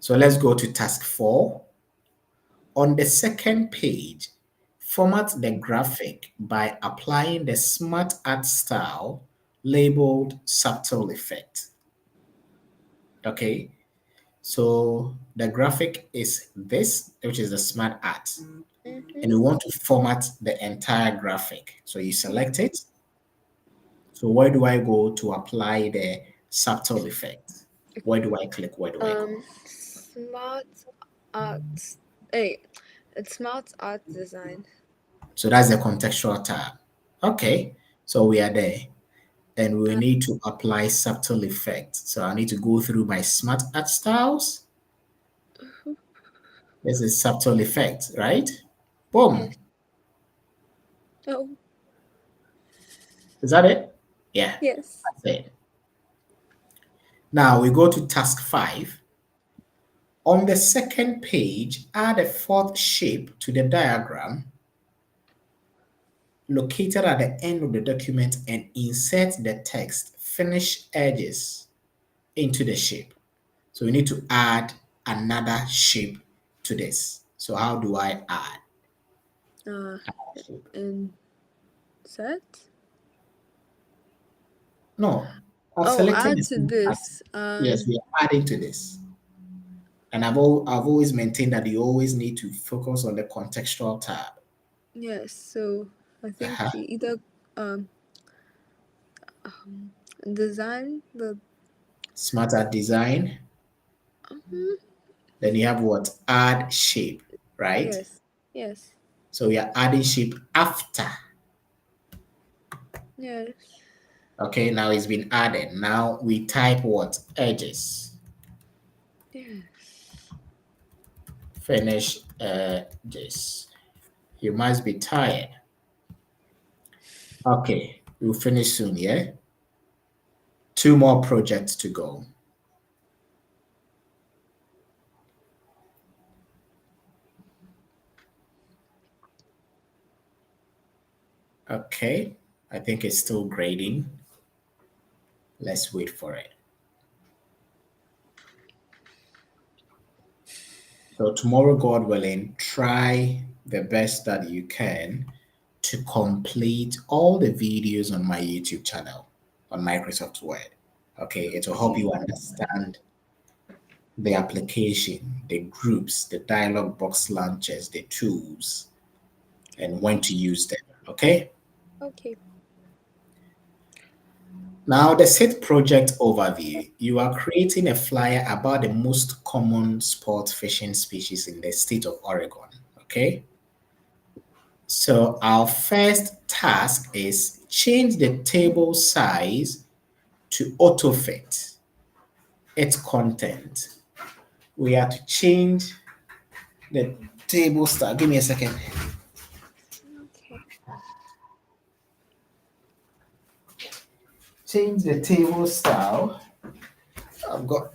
So let's go to task 4. On the second page, format the graphic by applying the smart art style labeled subtle effect. Okay, so the graphic is this, which is the smart art, and we Mm-hmm. want to format the entire graphic. So you select it. So where do I go to apply the subtle effect? Where do I click? Where do I go? Smart art. Hey, it's smart art design. So that's the contextual tab. Okay, so we are there. And we Uh, need to apply subtle effect. So I need to go through my smart art styles. This is subtle effect, right? Boom. yes. Oh, Is that it? Yeah, yes. that's it. Now we go to task 5. On the second page, add a fourth shape to the diagram located at the end of the document and insert the text finish edges into the shape. So we need to add another shape to this. So how do I add Uh, a shape? insert. No, I've Oh, selected add the to same part. this. Yes, we are adding to this. And I've always maintained that you always need to focus on the contextual tab. Yes. So I Uh-huh. think you either um um design the. Smarter design. Mhm. Then you have what? Add shape, right? Yes. Yes. So we are adding shape after. Yes. Okay, now it's been added. Now we type what? Edges. Yes. Finish edges. You must be tired. Okay, we'll finish soon, yeah? 2 more projects to go. Okay, I think it's still grading. Let's wait for it. So tomorrow, God willing, try the best that you can to complete all the videos on my YouTube channel on Microsoft Word. Okay, it will help Okay. you understand the application, the groups, the dialog box launchers, the tools, and when to use them. Okay. Okay. Now, the set project overview. You are creating a flyer about the most common sport fishing species in the state of Oregon. Okay. So, our first task is change the table size to auto fit. its content. We have to change the table style. Give me a second. Okay. Change the table style. I've got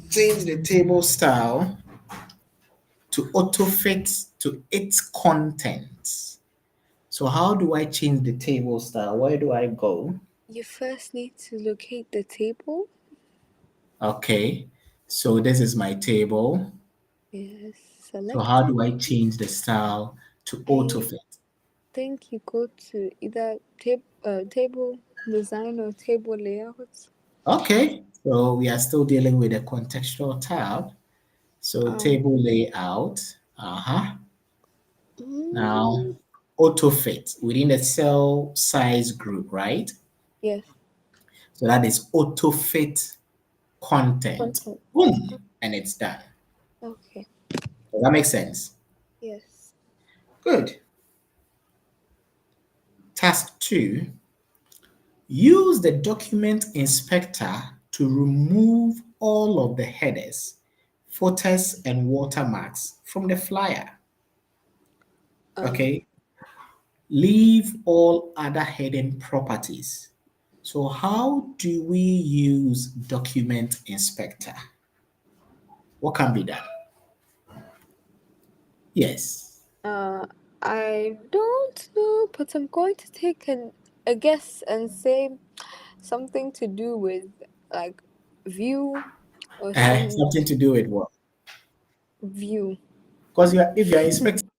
change the table style to auto fit to its contents. So how do I change the table style? Where do I go? You first need to locate the table. Okay, so this is my table. Yes, So how select it. do I change the style to auto I fit? think you go to either table design or table layout. Okay, so we are still dealing with a contextual tab. So Um, table layout. Uh-huh. Now mm, auto fit within the cell size group, right? yes, So that is auto fit content. content. Boom, and it's done. Okay, Does that make sense? yes. Good. Task 2, use the document inspector to remove all of the headers, footers, and watermarks from the flyer. Um, Okay, leave all other hidden properties. So how do we use document inspector? What can be done? Yes. uh, I don't know, but I'm going to take a guess and say something to do with like view or some Something to do with what? view. Because if you're inspecting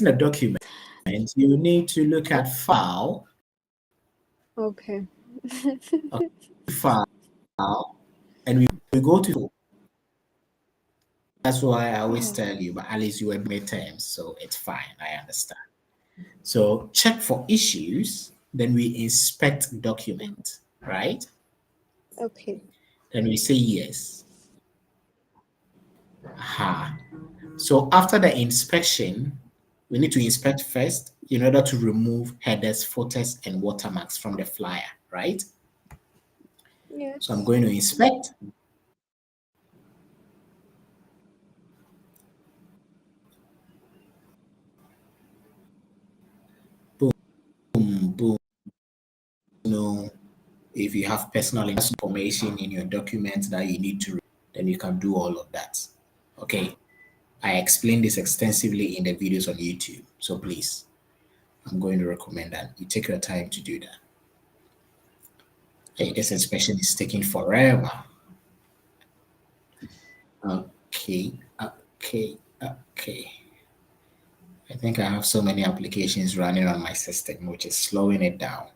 a document, you need to look at file, Okay. okay, file, and we go to. That's why I always Oh, tell you, but at least you were midterms, so it's fine. I understand. So check for issues, then we inspect document, right? okay. Then we say yes. Aha. So after the inspection, we need to inspect first in order to remove headers, footers, and watermarks from the flyer, right? So I'm Yes. going to inspect. Boom, boom. No, if you have personal information in your document that you need to, then you can do all of that. Okay. I explained this extensively in the videos on YouTube. So please, I'm going to recommend that you take your time to do that. Hey, this Okay. inspection is taking forever. Okay, okay. I think I have so many applications running on my system, which is slowing it down.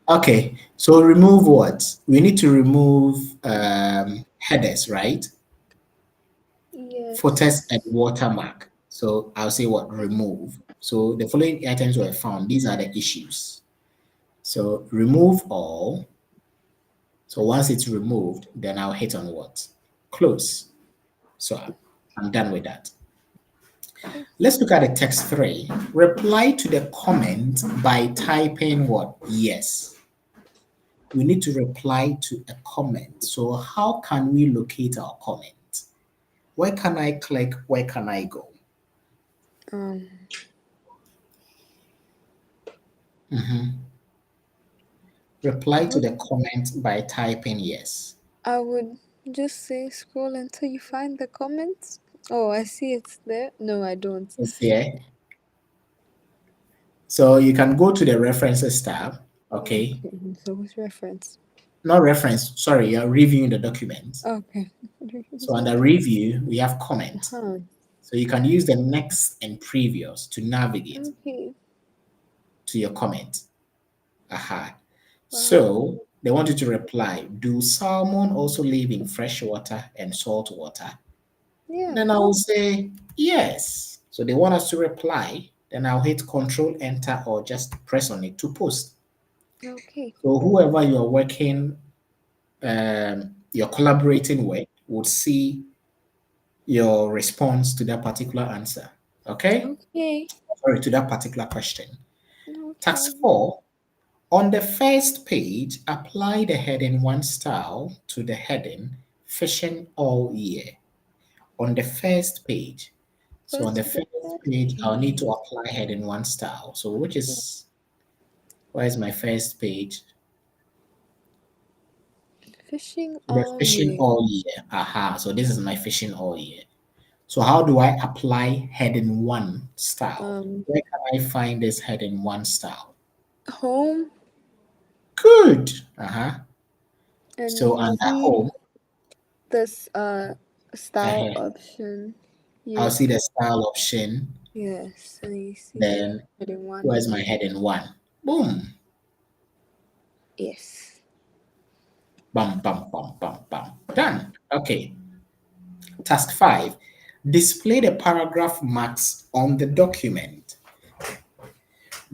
Okay, so remove what? We need to remove headers, right? Yes. Footers and watermark. So I'll say what? Remove. So the following items were found. These are the issues. So remove all. So once it's removed, then I'll hit on what? Close. So I'm done with that. Let's look at the text 3. Reply to the comment by typing what? Yes. We need to reply to a comment. So how can we locate our comment? Where can I click? Where can I go? Um, Reply to would the comment by typing yes. I would just say scroll until you find the comments. Oh, I see it's there. No, I don't. It's there. So you can go to the references tab. Okay. Okay, so what's reference? Not reference, sorry, you're reviewing the document. Okay. So under review, we have comment. Huh. So you can use the next and previous to navigate Okay. to your comment. Aha. Wow. So they want you to reply, do salmon also live in fresh water and salt water? Yeah. Then I will say yes. So they want us to reply. Then I'll hit Control Enter or just press on it to post. Okay. So whoever you're working, you're collaborating with would see your response to that particular answer. Okay? Okay. Sorry, to that particular question. Task Okay. 4. On the first page, apply the heading 1 style to the heading Fishing All Year. On the first page. So Goes on the to the first first page, I'll need to page. apply heading 1 style. So where is my first page? Fishing The all Fishing year. All Year. Aha. So this is my Fishing All Year. So how do I apply heading 1 style? Um, Where can I find this heading 1 style? home, Good. Uh-huh. So and you under see home, this style uh option I'll here. see the style option. Yes, and you see Then heading one. where's my heading 1? Boom. Yes. Bam, bam, bam, bam, bam. Done. Okay. Task 5. Display the paragraph marks on the document.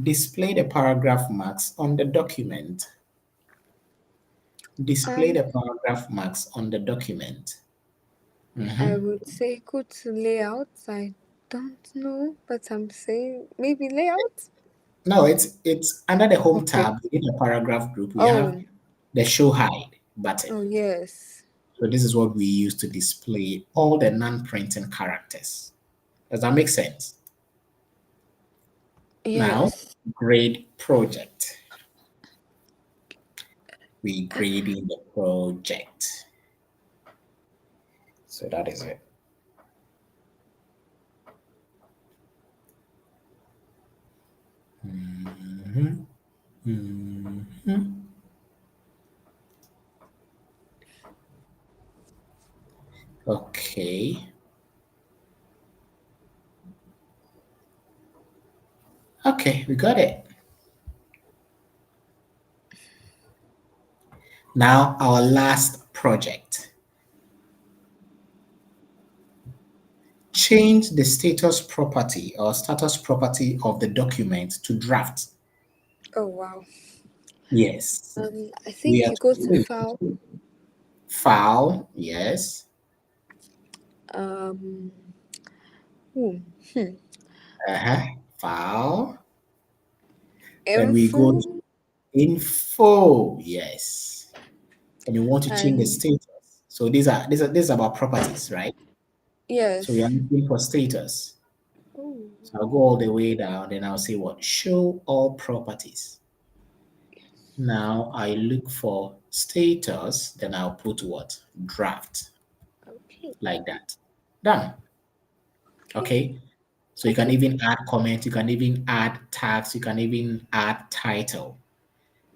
Display the paragraph marks on the document. Display Um, the paragraph marks on the document. I Mhm. would say go to layouts. I don't know, but I'm saying maybe layouts. No, it's under the home Okay. tab within the paragraph group. We have Oh, the show hide button. oh yes, So this is what we use to display all the non-printing characters. Does that make sense? Now, yes. grade project. We grading the project. So that is it. Mhm, mhm. Okay. Okay, we got it. Now our last project. Change the status property of the document to draft. Oh wow. Yes. I We think are you go to to file. file. Yes. Um, ooh, hmm. Uh-huh. File. Then we go to Info info. Yes. And you want to change the and status. So these are about properties, right? So we are yes. looking for status. Oh, So I'll go all the way down, then I'll say what? Show all properties. Now I look for status, then I'll put what? Draft, okay, like that. Done. okay, Okay. So you can okay, even add comment, you can even add tags, you can even add title.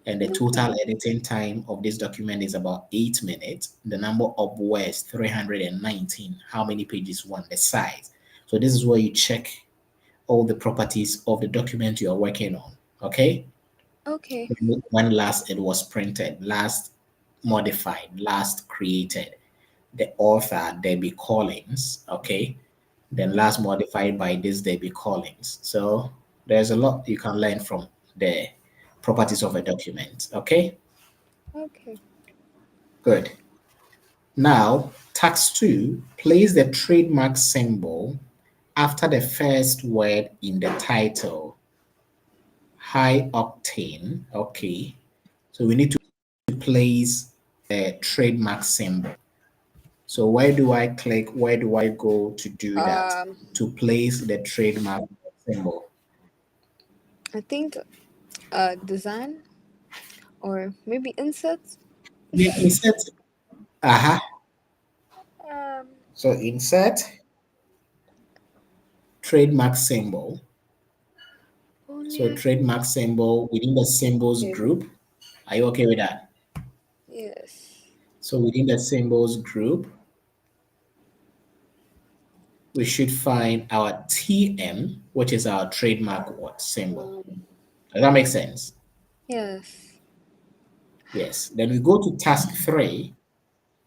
And the okay, total editing time of this document is about 8 minutes. The number of words, 319. How many pages one? The size. So this is where you check all the properties of the document you are working on. Okay. okay, When last it was printed, last modified, last created. The author, Debbie Collins. Okay. Then last modified by this Debbie Collins. So there's a lot you can learn from the properties of a document. Okay. okay. Good. Now, task 2, place the trademark symbol after the first word in the title. High octane. Okay. So we need to place a trademark symbol. So where do I click? Where do I go to do that? Um, To place the trademark symbol. I think design or maybe insert. Yeah, insert. Aha. Um, So insert trademark symbol. So only trademark symbol within the symbols okay. group. Are you okay with that? Yes. So within the symbols group, we should find our TM, which is our trademark word symbol. Does that make sense? Yes. Yes. Then we go to task 3.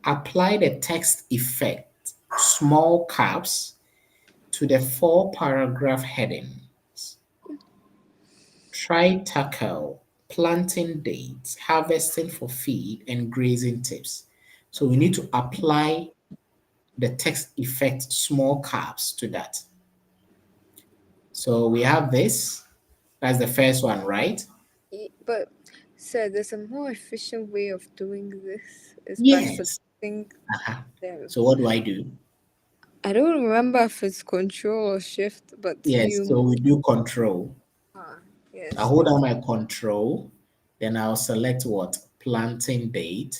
Apply the text effect, small caps, to the 4 paragraph headings. Try tackle, planting dates, harvesting for feed, and grazing tips. So we need to apply the text effect small caps to that. So we have this. That's the first one, right? But sir, there's a more efficient way of doing this. Is by Yes. selecting Uh-huh. them. So what do I do? I don't remember if it's control or shift, but Yes, so you we do control. ah I yes, hold down my control, then I'll select what? Planting date.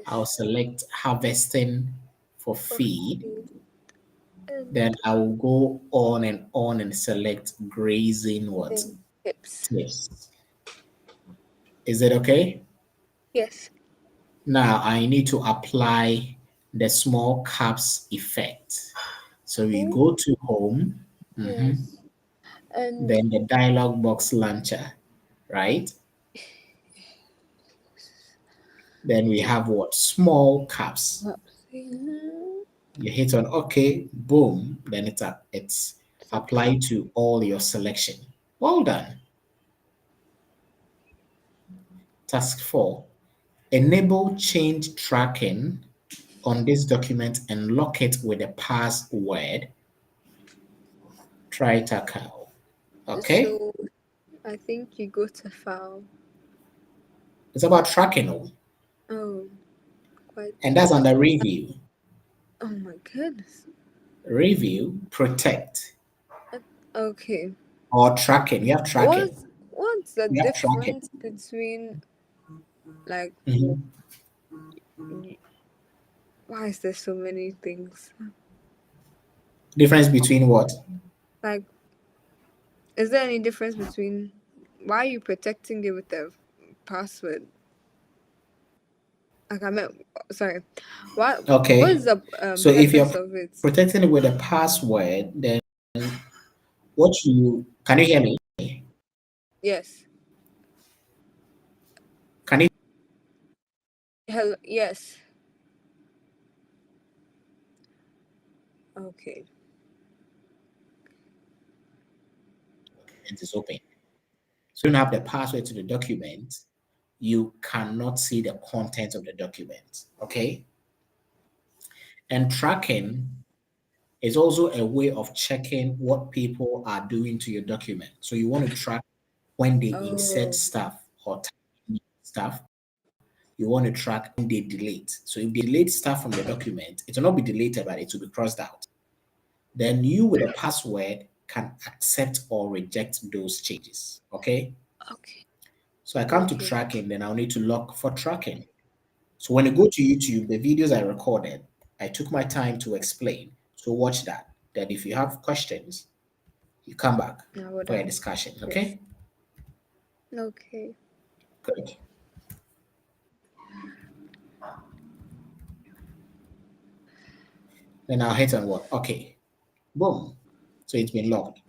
I'll yes. select harvesting for For feed. feed and Then I will go on and select grazing what? then hips. Tips. Is it okay? Yes. Now I need to apply the small caps effect. So we Okay. go to home, Yes. And then the dialog box launcher, right? Then we have what? Small caps. let's see. You hit on OK, boom, then it's It's applied. applied to all your selection. Well done. Task 4. Enable change tracking on this document and lock it with a password. Try it out. Okay? So I think you go to file. It's about tracking, Oh, quite. and that's under review. Oh my goodness. Review, protect, Uh, Okay. or tracking. You have tracking. What's the You have tracking. difference between like Mhm. y- why is there so many things? Difference between what? Like is there any difference between why are you protecting it with the password? Like I meant sorry. What Okay. is the So if you're purpose of it? protecting it with a password, then what you can you hear me? Yes. Can you Hello yes. Okay. it is open. So you don't have the password to the document, you cannot see the content of the document. Okay. And tracking is also a way of checking what people are doing to your document. So you want to track when they insert Oh, stuff or type in stuff. You want to track when they delete. So if they delete stuff from the document, it will not be deleted, but it will be crossed out. Then you with a password can accept or reject those changes. Okay. okay. So I come to Okay. tracking, then I'll need to look for tracking. So when you go to YouTube, the videos I recorded, I took my time to explain. So watch that. Then if you have questions, you come back I would for a have. discussion. Yes. Okay? Okay. Good. Then I'll hit on what? Okay. Boom. So it's been logged.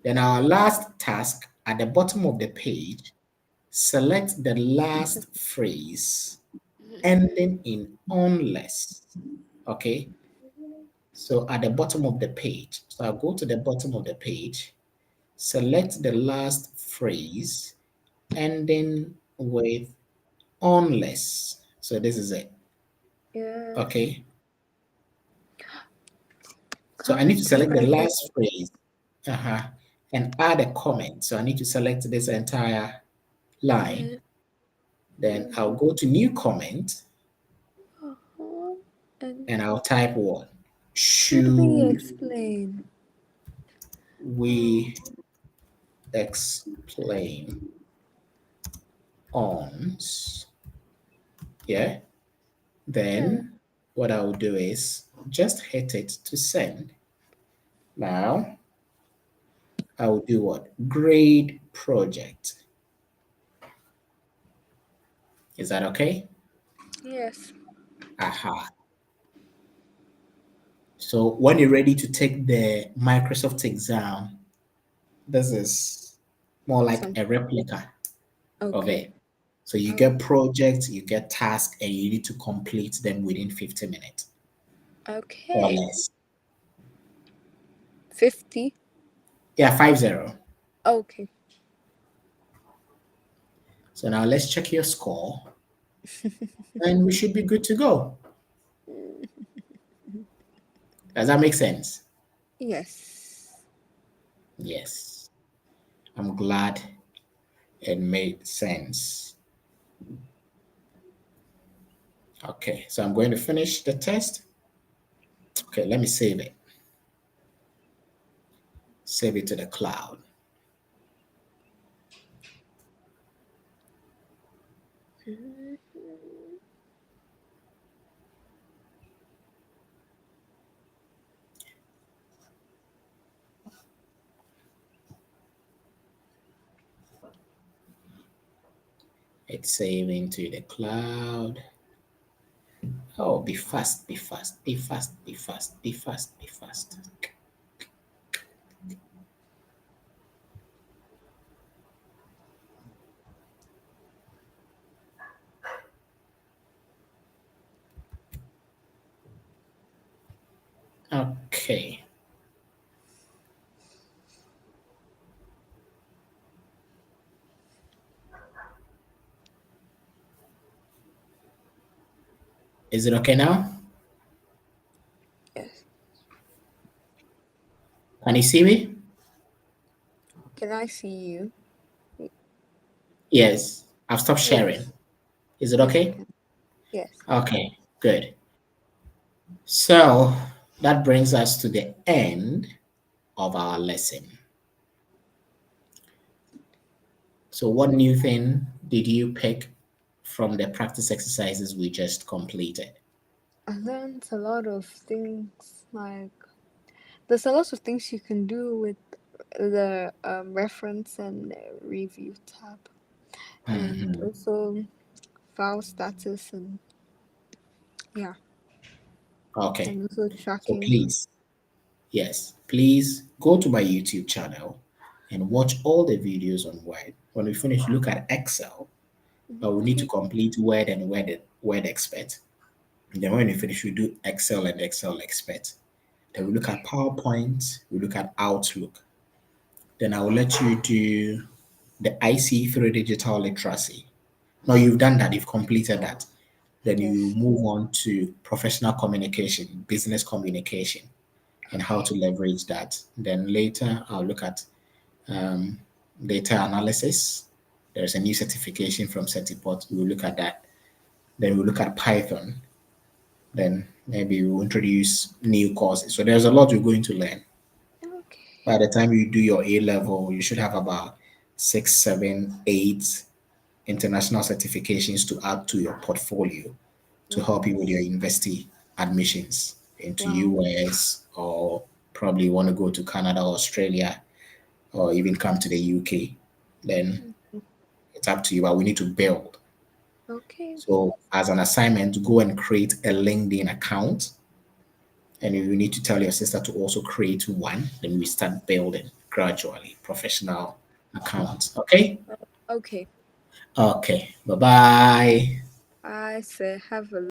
Then our last task at the bottom of the page, select the last phrase ending in unless. Okay. So at the bottom of the page, so I'll go to the bottom of the page, select the last phrase ending with unless. So this is it. Yes. Okay. So I How need to do select the I get last phrase uh-huh, and add a comment. So I need to select this entire line. it? Then I'll go to new comment Uh-huh. And and I'll type what? should we Should explain? we explain ons? Yeah. Yeah. Then what I'll do is just hit it to send. Now I'll do what? Grade project. Is that okay? Yes. Aha. So when you're ready to take the Microsoft exam, this is more like Some. a replica of Okay. it. So you Oh. get projects, you get tasks, and you need to complete them within 50 minutes or Okay. less. 50. Yeah, 50. Okay. So now let's check your score and we should be good to go. Does that make sense? Yes. Yes. I'm glad it made sense. Okay, so I'm going to finish the test. Okay, let me save it. Save it to the cloud. It's saving to the cloud. Oh, be fast, be fast, be fast, be fast, be fast, be fast. Okay. Is it okay now? Yes. Can you see me? Can I see you? Yes. I've stopped sharing. Yes. Is it Yes, I okay? can. Yes. Okay, good. So that brings us to the end of our lesson. So, what new thing did you pick from the practice exercises we just completed? I learned a lot of things. Like, there's a lot of things you can do with the reference and review tab, and Mhm. also file status, and yeah, Okay, and also so tracking. please, yes, please go to my YouTube channel and watch all the videos on Word. When we finish, look at Excel, but we need to Okay. complete Word and Word Expert. And then when we finish, we do Excel and Excel Expert. Then we look at Okay. PowerPoint, we look at Outlook. Then I will let you do the IC3 digital literacy. Now you've done that, you've completed that. Then you Yes. move on to professional communication, business communication, and how Okay. to leverage that. Then later, I'll look at data analysis. There's a new certification from Certiport. We'll look at that. Then we'll look at Python. Then maybe we'll introduce new courses. So there's a lot you're going to learn. Okay. By the time you do your A level, you should have about six, seven, eight international certifications to add to your portfolio to help Wow. you with your university admissions into Wow. US, or probably want to go to Canada, Australia, or even come to the UK. Then Mhm. it's up to you, but we need to build. Okay. So as an assignment, go and create a LinkedIn account, and you need to tell your sister to also create one. Then we start building gradually professional accounts. Okay. Okay. Okay. Bye bye. I say have a